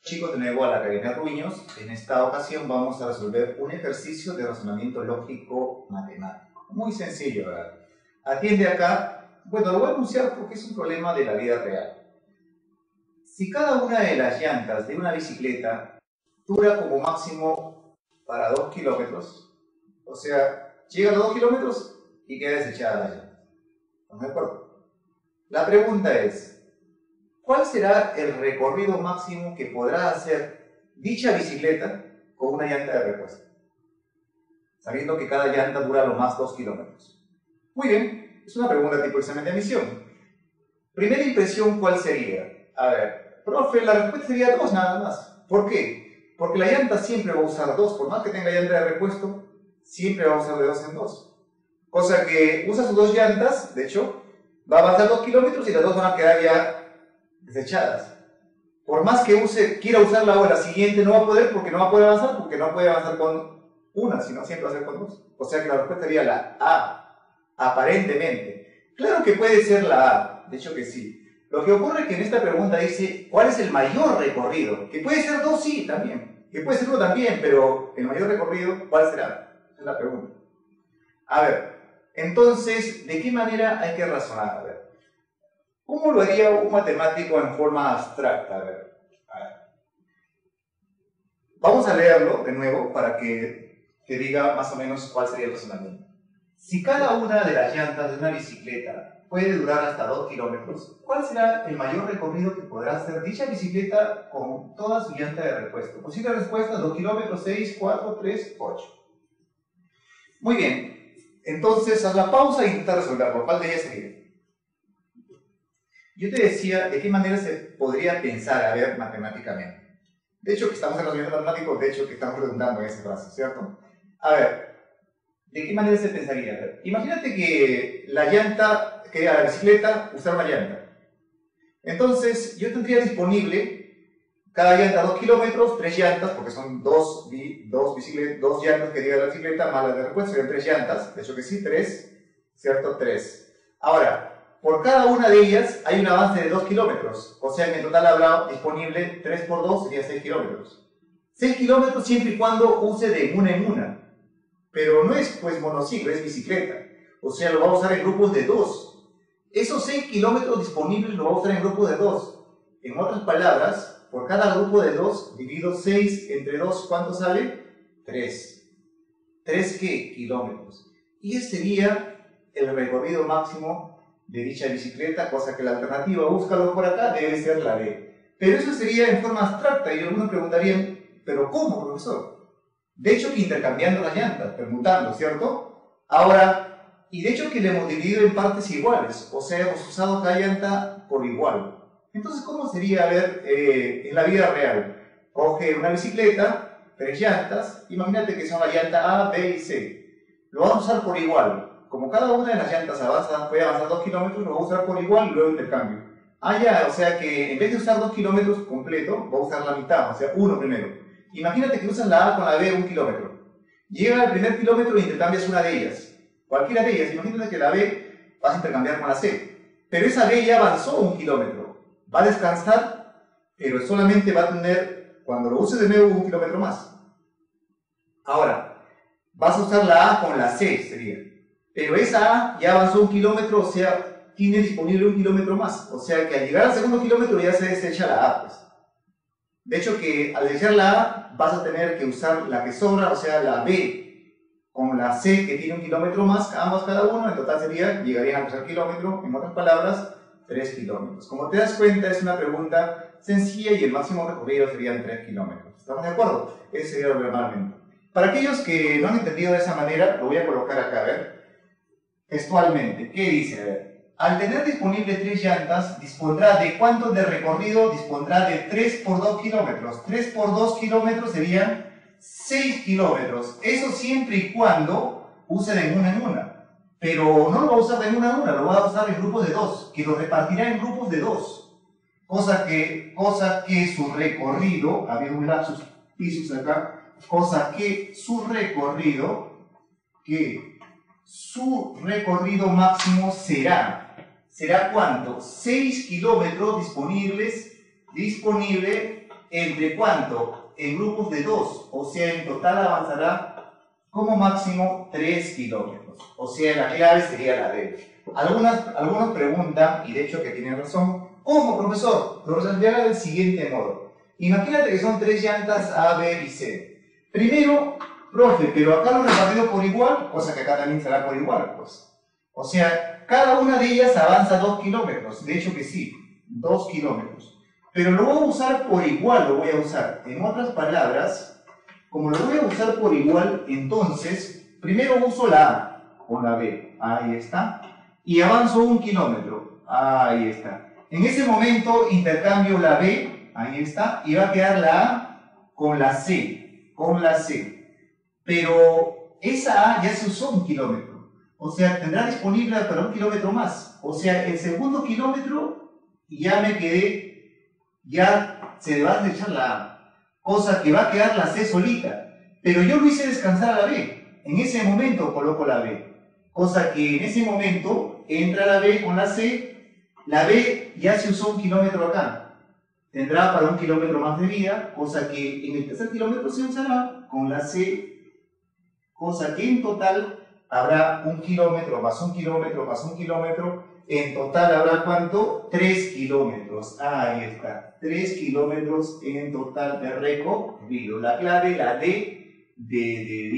Chicos, de nuevo a la Academia Ruiños. En esta ocasión vamos a resolver un ejercicio de razonamiento lógico matemático. Muy sencillo, ¿verdad? Atiende acá. Bueno, lo voy a anunciar porque es un problema de la vida real. Si cada una de las llantas de una bicicleta dura como máximo para 2 kilómetros, o sea, llega a los 2 kilómetros y queda desechada la llanta. ¿Estamos de acuerdo? La pregunta es, ¿cuál será el recorrido máximo que podrá hacer dicha bicicleta con una llanta de repuesto? Sabiendo que cada llanta dura lo más 2 kilómetros. Muy bien, es una pregunta tipo examen de admisión. Primera impresión, ¿cuál sería? A ver, profe, la respuesta sería 2 nada más. ¿Por qué? Porque la llanta siempre va a usar 2, por más que tenga llanta de repuesto, siempre va a usar de 2 en 2. Cosa que usa sus 2 llantas, de hecho, va a avanzar 2 kilómetros y las 2 van a quedar ya desechadas. Por más que quiera usarla ahora, la siguiente no va a poder porque no va a poder avanzar, porque no puede avanzar con una, sino siempre va a ser con 2. O sea que la respuesta sería la A, aparentemente. Claro que puede ser la A, de hecho que sí. Lo que ocurre es que en esta pregunta dice, ¿cuál es el mayor recorrido? Que puede ser 2, sí, también. Que puede ser 1 también, pero el mayor recorrido, ¿cuál será? Esa es la pregunta. A ver, entonces, ¿de qué manera hay que razonar? A ver, ¿cómo lo haría un matemático en forma abstracta? A ver. Vamos a leerlo de nuevo para que te diga más o menos cuál sería el razonamiento. Si cada una de las llantas de una bicicleta puede durar hasta 2 kilómetros, ¿cuál será el mayor recorrido que podrá hacer dicha bicicleta con toda su llanta de repuesto? Posible respuesta: 2 kilómetros, 6, 4, 3, 8. Muy bien, entonces haz la pausa e intenta resolverlo. ¿Cuál de ellas sería? Yo te decía de qué manera se podría pensar, a ver, matemáticamente. De hecho, que estamos en razonamiento matemático, de hecho, que estamos redundando en esa frase, ¿cierto? A ver, ¿de qué manera se pensaría? A ver, imagínate que la llanta, que a la bicicleta usara una llanta. Entonces, yo tendría disponible cada llanta 2 kilómetros, 3 llantas, porque son dos llantas que lleva la bicicleta, más las de repuesto, serían 3 llantas, de hecho que sí, 3, ¿cierto? 3. Ahora, por cada una de ellas hay un avance de 2 kilómetros, o sea que en total habrá disponible 3 por 2, sería 6 kilómetros. 6 kilómetros siempre y cuando use de una en una, pero no es pues monociclo, es bicicleta, o sea lo va a usar en grupos de 2. Esos 6 kilómetros disponibles lo va a usar en grupos de 2. En otras palabras, por cada grupo de 2, divido 6 entre 2, ¿cuánto sale? 3. ¿3 qué? Kilómetros. Y ese sería el recorrido máximo de dicha bicicleta, cosa que la alternativa, búscalo por acá, debe ser la D. Pero eso sería en forma abstracta y algunos preguntarían, ¿pero cómo, profesor? De hecho que intercambiando las llantas, permutando, ¿cierto? Ahora, y de hecho que le hemos dividido en partes iguales, o sea, hemos usado cada llanta por igual. Entonces, ¿cómo sería, a ver, en la vida real? Coge una bicicleta, 3 llantas, imagínate que son la llanta A, B y C. Lo vas a usar por igual. Como cada una de las llantas puede avanzar 2 kilómetros, lo va a usar por igual y luego intercambio. Ah, ya, o sea que en vez de usar 2 kilómetros completo, va a usar la mitad, o sea, 1 primero. Imagínate que usas la A con la B 1 kilómetro. Llega al primer kilómetro e intercambias una de ellas. Cualquiera de ellas, imagínate que la B vas a intercambiar con la C. Pero esa B ya avanzó 1 kilómetro. Va a descansar, pero solamente va a tener, cuando lo uses de nuevo, 1 kilómetro más. Ahora, vas a usar la A con la C, sería. Pero esa A ya avanzó 1 kilómetro, o sea, tiene disponible 1 kilómetro más. O sea que al llegar al segundo kilómetro ya se desecha la A, pues. De hecho que al desechar la A vas a tener que usar la que sobra, o sea, la B con la C que tiene 1 kilómetro más, ambas cada uno, en total llegarían al tercer kilómetro, en otras palabras, 3 kilómetros. Como te das cuenta, es una pregunta sencilla y el máximo recorrido serían 3 kilómetros. ¿Estamos de acuerdo? Ese sería el reglamento. Para aquellos que no han entendido de esa manera, lo voy a colocar acá, a ver. Textualmente, ¿qué dice? A ver, al tener disponible 3 llantas, dispondrá de ¿cuánto de recorrido? Dispondrá de 3 por 2 kilómetros. 3 por 2 kilómetros serían 6 kilómetros. Eso siempre y cuando use de una en una. Pero no lo va a usar de una en una, lo va a usar en grupos de 2, que lo repartirá en grupos de 2. Cosa que su recorrido, había un lapsus acá, cosa que su recorrido máximo ¿será cuánto? 6 kilómetros disponible ¿entre cuánto? En grupos de 2, o sea, en total avanzará como máximo 3 kilómetros. O sea, la clave sería la D. Algunos preguntan, y de hecho que tienen razón, ¿cómo, profesor? Lo resolverá del siguiente modo. Imagínate que son 3 llantas A, B y C. Primero, profe, pero acá lo he repartido por igual, cosa que acá también será por igual, pues. O sea, cada una de ellas avanza 2 kilómetros. De hecho que sí, 2 kilómetros. Pero lo voy a usar por igual, lo voy a usar. En otras palabras, como lo voy a usar por igual, entonces, primero uso la A con la B. Ahí está. Y avanzo 1 kilómetro. Ahí está. En ese momento intercambio la B, ahí está, y va a quedar la A con la C. Con la C. Pero esa A ya se usó 1 kilómetro. O sea, tendrá disponible para 1 kilómetro más. O sea, el segundo kilómetro ya me quedé, ya se le va a deslizar la A. Cosa que va a quedar la C solita. Pero yo lo hice descansar a la B. En ese momento coloco la B. Cosa que en ese momento entra la B con la C. La B ya se usó 1 kilómetro acá. Tendrá para 1 kilómetro más de vida. Cosa que en el tercer kilómetro se usará con la C. Cosa que en total habrá 1 kilómetro más 1 kilómetro más 1 kilómetro. En total habrá ¿cuánto? 3 kilómetros. Ahí está. 3 kilómetros en total de recorrido. La clave, la D de